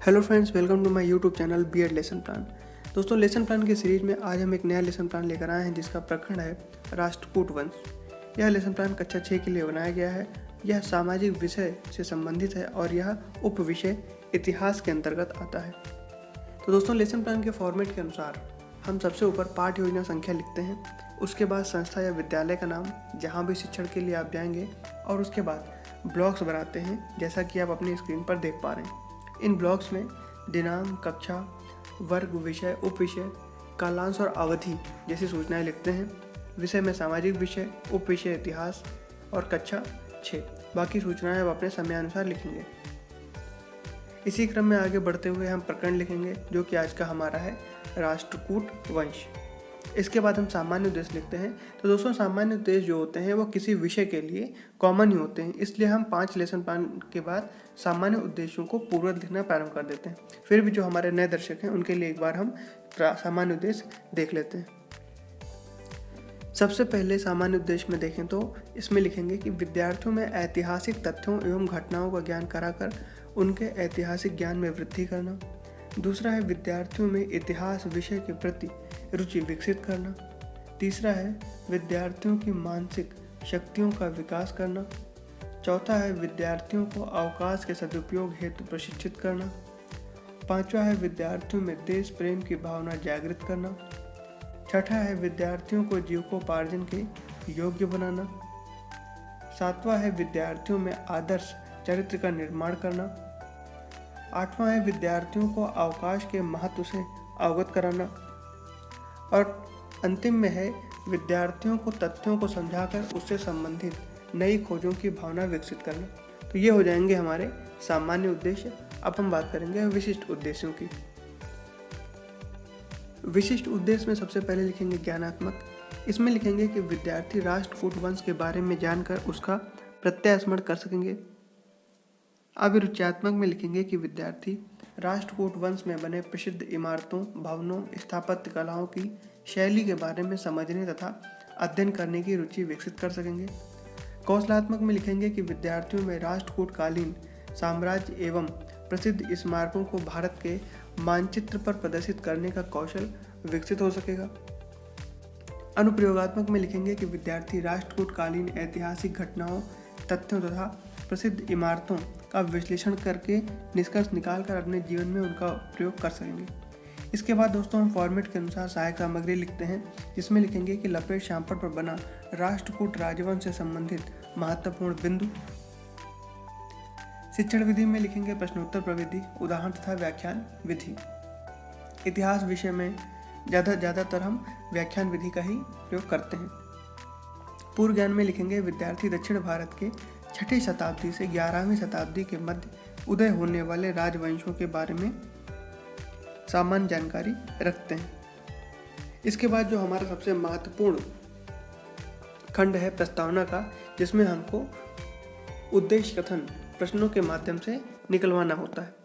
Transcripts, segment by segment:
Hello friends, welcome to my YouTube channel BEd lesson plan. दोस्तों, lesson plan की series में आज हम एक नया लेसन प्लान लेकर आए हैं जिसका प्रखंड है राष्ट्रकूट वंश। यह लेसन प्लान कक्षा 6 के लिए बनाया गया है। यह सामाजिक विषय से संबंधित है और यह उप विषय इतिहास के अंतर्गत आता है। तो दोस्तों, लेसन प्लान के फॉर्मेट के अनुसार हम सबसे ऊपर पाठ योजना संख्या लिखते हैं, उसके बाद संस्था या विद्यालय का नाम जहाँ भी शिक्षण के लिए आप जाएंगे, और उसके बाद ब्लॉक्स बनाते हैं जैसा कि आप अपनी स्क्रीन पर देख पा रहे हैं। इन ब्लॉक्स में दिनांक, कक्षा, वर्ग, विषय, उप विषय, कालांश और अवधि जैसी सूचनाएं लिखते हैं। विषय में सामाजिक विषय, उप विषय इतिहास और कक्षा 6। बाकी सूचनाएं आप अपने समयानुसार लिखेंगे। इसी क्रम में आगे बढ़ते हुए हम प्रकरण लिखेंगे जो कि आज का हमारा है राष्ट्रकूट वंश। इसके बाद हम सामान्य उद्देश्य लिखते हैं। तो दोस्तों, सामान्य उद्देश्य जो होते हैं वो किसी विषय के लिए कॉमन ही होते हैं, इसलिए हम 5 लेसन प्लान के बाद सामान्य उद्देश्यों को पूर्ववत लिखना प्रारंभ कर देते हैं। फिर भी जो हमारे नए दर्शक हैं उनके लिए एक बार हम सामान्य उद्देश्य देख लेते हैं। सबसे पहले सामान्य उद्देश्य में देखें तो इसमें लिखेंगे कि विद्यार्थियों में ऐतिहासिक तथ्यों एवं घटनाओं का ज्ञान कराकर उनके ऐतिहासिक ज्ञान में वृद्धि करना। दूसरा है विद्यार्थियों में इतिहास विषय के प्रति रुचि विकसित करना। तीसरा है विद्यार्थियों की मानसिक शक्तियों का विकास करना। चौथा है विद्यार्थियों को अवकाश के सदुपयोग हेतु प्रशिक्षित करना। पांचवा है विद्यार्थियों में देश प्रेम की भावना जागृत करना। छठा है विद्यार्थियों को जीविकोपार्जन के योग्य बनाना। सातवां है विद्यार्थियों में आदर्श चरित्र का निर्माण करना। आठवां है विद्यार्थियों को अवकाश के महत्व से अवगत कराना। और अंतिम में है विद्यार्थियों को तथ्यों को समझाकर उससे संबंधित नई खोजों की भावना विकसित करना। तो ये हो जाएंगे हमारे सामान्य उद्देश्य। अब हम बात करेंगे विशिष्ट उद्देश्यों की। विशिष्ट उद्देश्य में सबसे पहले लिखेंगे ज्ञानात्मक। इसमें लिखेंगे कि विद्यार्थी राष्ट्रकूट वंश के बारे में जानकर उसका प्रत्यास्मरण कर सकेंगे। अभिरुच्यात्मक में लिखेंगे कि विद्यार्थी राष्ट्रकूट वंश में बने प्रसिद्ध इमारतों, भवनों, स्थापत्य कलाओं की शैली के बारे में समझने तथा अध्ययन करने की रुचि विकसित कर सकेंगे। कौशलात्मक में लिखेंगे कि विद्यार्थियों में राष्ट्रकूटकालीन साम्राज्य एवं प्रसिद्ध स्मारकों को भारत के मानचित्र पर प्रदर्शित करने का कौशल विकसित हो सकेगा। अनुप्रयोगात्मक में लिखेंगे कि विद्यार्थी राष्ट्रकूटकालीन ऐतिहासिक घटनाओं, तथ्यों तथा प्रसिद्ध इमारतों का विश्लेषण करके निष्कर्ष निकालकर अपने जीवन में उनका प्रयोग कर सकेंगे। इसके बाद दोस्तों हम फॉर्मेट के अनुसार सहायक सामग्री लिखते हैं, जिसमें लिखेंगे कि लपेट श्यामपट पर बना राष्ट्रकूट राजवंश से संबंधित महत्वपूर्ण बिंदु। शिक्षण विधि में लिखेंगे प्रश्नोत्तर प्रविधि, उदाहरण तथा व्याख्यान विधि। इतिहास विषय में ज़्यादातर हम व्याख्यान विधि का ही प्रयोग करते हैं। पूर्व ज्ञान में लिखेंगे विद्यार्थी दक्षिण भारत के 6ठी शताब्दी से 11वीं शताब्दी के मध्य उदय होने वाले राजवंशों के बारे में सामान्य जानकारी रखते हैं। इसके बाद जो हमारा सबसे महत्वपूर्ण खंड है प्रस्तावना का, जिसमें हमको उद्देश्य कथन प्रश्नों के माध्यम से निकलवाना होता है।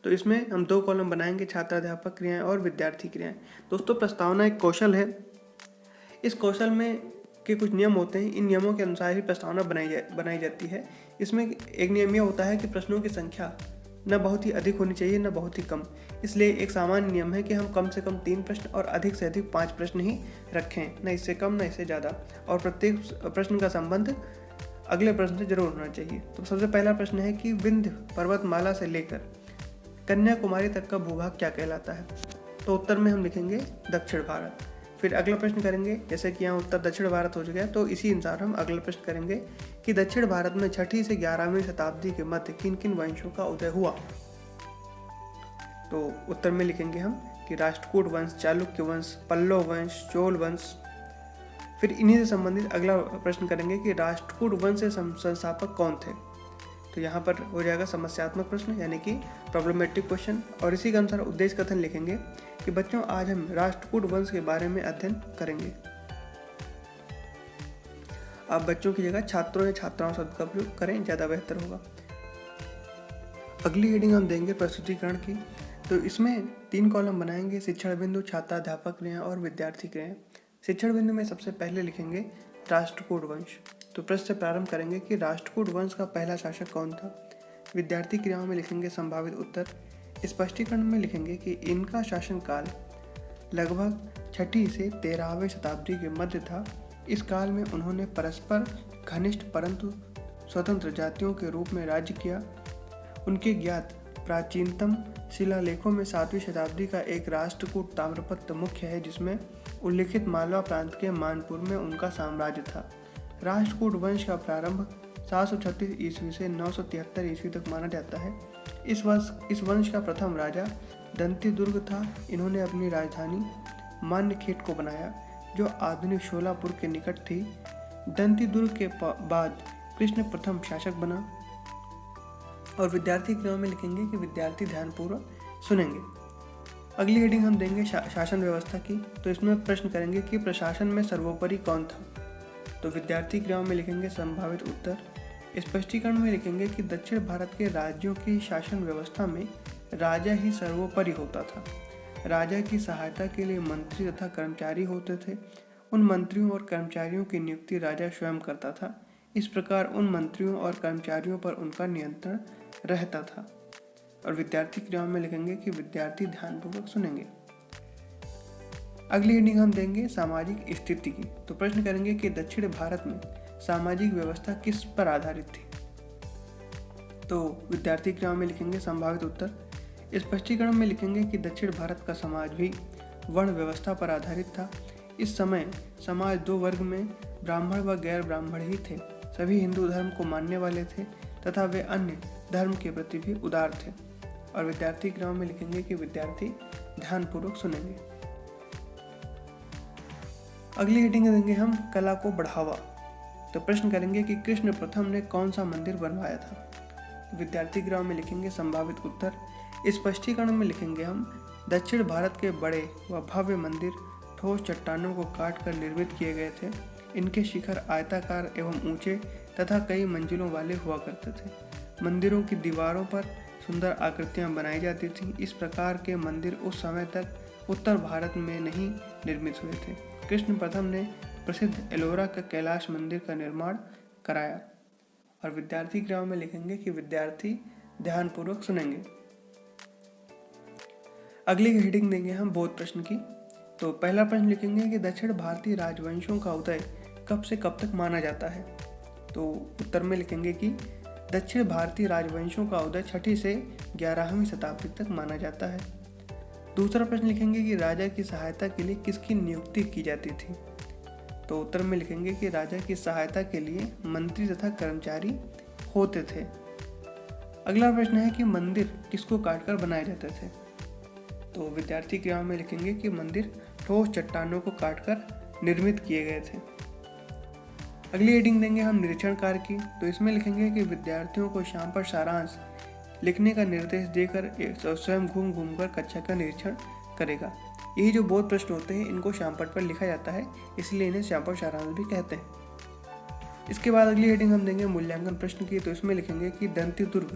तो इसमें हम 2 कॉलम बनाएंगे, छात्राध्यापक क्रियाएं और विद्यार्थी क्रियाएं। दोस्तों, प्रस्तावना एक कौशल है। इस कौशल में के कुछ नियम होते हैं। इन नियमों के अनुसार ही प्रस्तावना बनाई जाती है। इसमें एक नियम यह होता है कि प्रश्नों की संख्या न बहुत ही अधिक होनी चाहिए न बहुत ही कम। इसलिए एक सामान्य नियम है कि हम कम से कम 3 प्रश्न और अधिक से अधिक 5 प्रश्न ही रखें, न इससे कम न इससे ज़्यादा। और प्रत्येक प्रश्न का संबंध अगले प्रश्न से जरूर होना चाहिए। तो सबसे पहला प्रश्न है कि विंध्य पर्वतमाला से लेकर कन्याकुमारी तक का भूभाग क्या कहलाता है? तो उत्तर में हम लिखेंगे दक्षिण भारत। फिर अगला प्रश्न करेंगे, जैसे कि यहाँ उत्तर दक्षिण भारत हो चुका है, तो इसी अनुसार हम अगला प्रश्न करेंगे कि दक्षिण भारत में 6ठी से 11वीं शताब्दी के मध्य किन किन वंशों का उदय हुआ? तो उत्तर में लिखेंगे हम कि राष्ट्रकूट वंश, चालुक्य वंश, पल्लव वंश, चोल वंश। फिर इन्हीं से संबंधित अगला प्रश्न करेंगे कि राष्ट्रकूट वंश के संस्थापक कौन थे? तो यहाँ पर हो जाएगा समस्यात्मक प्रश्न, यानी कि प्रॉब्लमेटिक क्वेश्चन। और इसी के अनुसार उद्देश्य कथन लिखेंगे कि बच्चों, आज हम राष्ट्रकूट वंश के बारे में अध्ययन करेंगे। आप बच्चों की जगह छात्रों या छात्राओं शब्द का प्रयोग करें, ज़्यादा बेहतर होगा। अगली हेडिंग हम देंगे प्रस्तुतिकरण की। तो इसमें 3 कॉलम बनाएंगे, शिक्षण बिंदु, छात्राध्यापक क्रियाएं और विद्यार्थी क्रियाएं। शिक्षण बिंदु में सबसे पहले लिखेंगे राष्ट्रकूट वंश। तो प्रश्न से प्रारंभ करेंगे कि राष्ट्रकूट वंश का पहला शासक कौन था? विद्यार्थी क्रियाओं में लिखेंगे संभावित उत्तर। स्पष्टीकरण में लिखेंगे कि इनका शासनकाल लगभग 6वीं से 13वीं शताब्दी के मध्य था। इस काल में उन्होंने परस्पर घनिष्ठ परंतु स्वतंत्र जातियों के रूप में राज्य किया। उनके ज्ञात प्राचीनतम शिलालेखों में 7वीं शताब्दी का एक राष्ट्रकूट ताम्रपत्र मुख्य है, जिसमें उल्लिखित मालवा प्रांत के मानपुर में उनका साम्राज्य था। राष्ट्रकूट वंश का प्रारंभ 736 ईस्वी से 973 ईस्वी तक माना जाता है। इस वंश का प्रथम राजा दंतीदुर्ग था। इन्होंने अपनी राजधानी मान्यखेट को बनाया, जो आधुनिक शोलापुर के निकट थी। दंतीदुर्ग के बाद कृष्ण प्रथम शासक बना। और विद्यार्थी क्रियाओं में लिखेंगे कि विद्यार्थी ध्यानपूर्वक सुनेंगे। अगली हेडिंग हम देंगे शासन व्यवस्था की। तो इसमें प्रश्न करेंगे कि प्रशासन में सर्वोपरि कौन था। तो विद्यार्थी क्रियाओं में लिखेंगे संभावित उत्तर। स्पष्टीकरण में लिखेंगे कि दक्षिण भारत के राज्यों की शासन व्यवस्था में राजा ही सर्वोपरि होता था। राजा की सहायता के लिए मंत्री तथा कर्मचारी होते थे। उन मंत्रियों और कर्मचारियों की नियुक्ति राजा स्वयं करता था। इस प्रकार उन मंत्रियों और कर्मचारियों पर उनका नियंत्रण रहता था। और विद्यार्थी क्रियाओं में लिखेंगे कि विद्यार्थी ध्यानपूर्वक सुनेंगे। अगली हेडिंग हम देंगे सामाजिक स्थिति की। तो प्रश्न करेंगे कि दक्षिण भारत में सामाजिक व्यवस्था किस पर आधारित थी। तो विद्यार्थी क्रियाओं में लिखेंगे संभावित उत्तर। स्पष्टीकरण में लिखेंगे कि दक्षिण भारत का समाज भी वर्ण व्यवस्था पर आधारित था। इस समय समाज 2 वर्ग में ब्राह्मण व गैर ब्राह्मण ही थे। सभी हिंदू धर्म को मानने वाले थे तथा वे अन्य धर्म के प्रति भी उदार थे। और विद्यार्थी क्रियाओं में लिखेंगे कि विद्यार्थी ध्यानपूर्वक सुनेंगे। अगली हेडिंग देंगे हम कला को बढ़ावा। तो प्रश्न करेंगे कि कृष्ण प्रथम ने कौन सा मंदिर बनवाया था। विद्यार्थी क्रियाओं में लिखेंगे संभावित उत्तर। स्पष्टीकरण में लिखेंगे हम दक्षिण भारत के बड़े व भव्य मंदिर ठोस चट्टानों को काटकर निर्मित किए गए थे। इनके शिखर आयताकार एवं ऊंचे तथा कई मंजिलों वाले हुआ करते थे। मंदिरों की दीवारों पर सुंदर आकृतियां बनाई जाती थीं। इस प्रकार के मंदिर उस समय तक उत्तर भारत में नहीं निर्मित हुए थे। कृष्ण प्रथम ने प्रसिद्ध एलोरा का कैलाश मंदिर का निर्माण कराया। और विद्यार्थी क्रियाओं में लिखेंगे कि विद्यार्थी ध्यानपूर्वक सुनेंगे। अगली हेडिंग देंगे हम बोध प्रश्न की। तो पहला प्रश्न लिखेंगे कि दक्षिण भारतीय राजवंशों का उदय कब से कब तक माना जाता है। तो उत्तर में लिखेंगे कि दक्षिण भारतीय राजवंशों का उदय 6वीं से 11वीं शताब्दी तक माना जाता है। दूसरा प्रश्न लिखेंगे कि राजा की सहायता के लिए किसकी नियुक्ति की जाती थी। तो उत्तर में लिखेंगे कि राजा की सहायता के लिए मंत्री तथा कर्मचारी होते थे। अगला प्रश्न है कि मंदिर किसको काटकर बनाए जाते थे। तो विद्यार्थी क्रियाओं में लिखेंगे कि मंदिर ठोस चट्टानों को काटकर निर्मित किए गए थे। अगली हेडिंग देंगे हम निरीक्षण कार्य की। तो इसमें लिखेंगे कि विद्यार्थियों को शाम पर सारांश लिखने का निर्देश देकर स्वयं घूम घूम कर कक्षा का निरीक्षण करेगा। यही जो बोध प्रश्न होते हैं इनको श्यामपट पर लिखा जाता है, इसलिए इन्हें श्यामपट सारांश भी कहते हैं। इसके बाद अगली हेडिंग हम देंगे मूल्यांकन प्रश्न की। तो इसमें लिखेंगे कि दंतीदुर्ग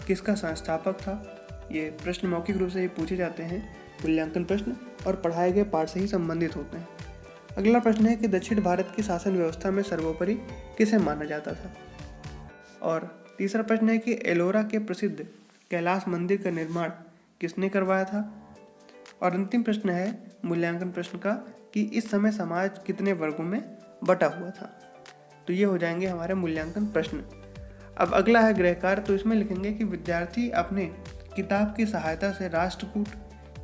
किसका संस्थापक था। ये प्रश्न मौखिक रूप से ही पूछे जाते हैं मूल्यांकन प्रश्न और पढ़ाए गए पाठ से ही संबंधित होते हैं। अगला प्रश्न है कि दक्षिण भारत की शासन व्यवस्था में सर्वोपरि किसे माना जाता था। और तीसरा प्रश्न है कि एलोरा के प्रसिद्ध कैलाश मंदिर का निर्माण किसने करवाया था। और अंतिम प्रश्न है मूल्यांकन प्रश्न का कि इस समय समाज कितने वर्गों में बटा हुआ था। तो ये हो जाएंगे हमारे मूल्यांकन प्रश्न। अब अगला है गृह कार्य। तो इसमें लिखेंगे कि विद्यार्थी अपने किताब की सहायता से राष्ट्रकूट,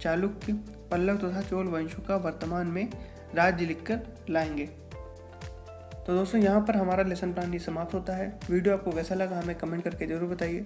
चालुक्य, पल्लव तथा चोल वंशों का वर्तमान में राज्य लिखकर लाएंगे। तो दोस्तों यहाँ पर हमारा लेसन प्लान समाप्त होता है। वीडियो आपको कैसा लगा हमें कमेंट करके जरूर बताइए।